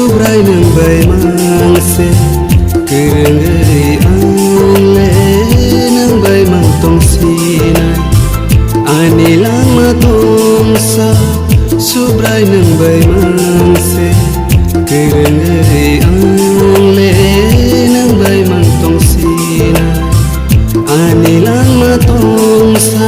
subrai nang bai mangse kerengeri ale nang bai mantong sinai ani lama tongsa subrai nang bai mangse kerengeri ale nang bai mantong sinai ani lama tongsa.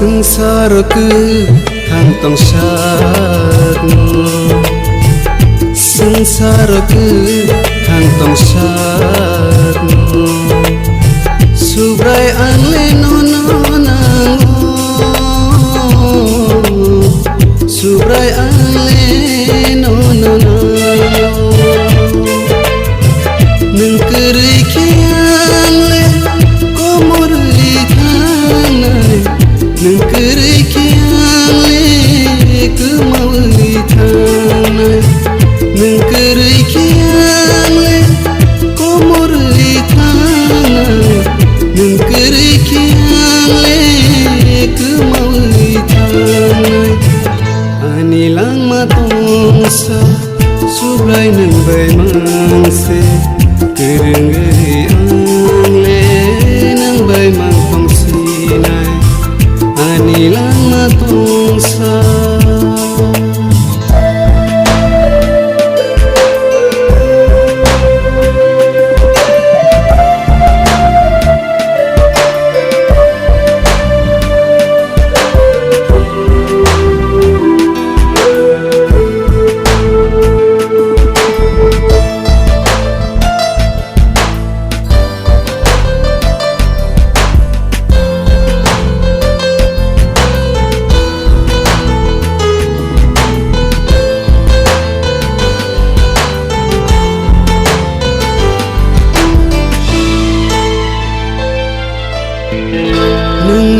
Sengsara ke kantong syarno, sengsara ke kantong syarno, subrai anle nono nango, subrai anle nono nango, nengkeri kianle komori kanai. Nengkeri kianle kemauli tanai, nengkeri kianle komori tanai, nengkeri kianle kemauli tanai. Ani lang matongsa subrai nang bai mangse kerengeri angle nang bai mantong sinai ani lama tongsa.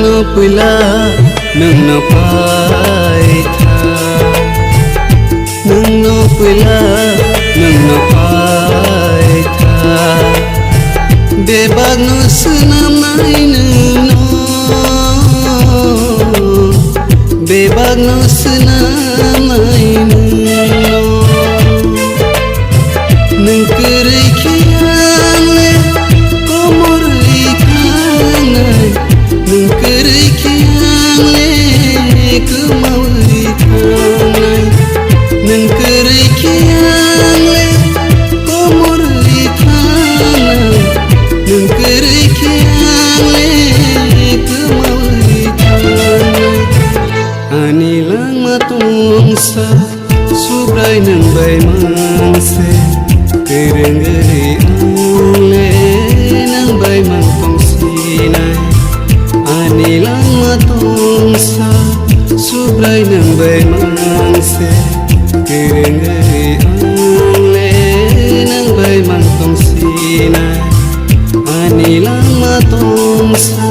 Nung pula nung pai tha, nung pula nung pai tha, bebag no senam nai no, bebag no senam nai no, nung keri kianle komori kanai. Nengkeri kianle kemauli tanai, nengkeri kianle komori tanai, nengkeri kianle kemauli tanai. Ani lang matongsa subrai nang bai mangse kerengeri angle nang bai mantong sinai. Ani lama tongsa subrai nang bai mangse kerengeri angle nang bai mantong sinai ani lama tongsa.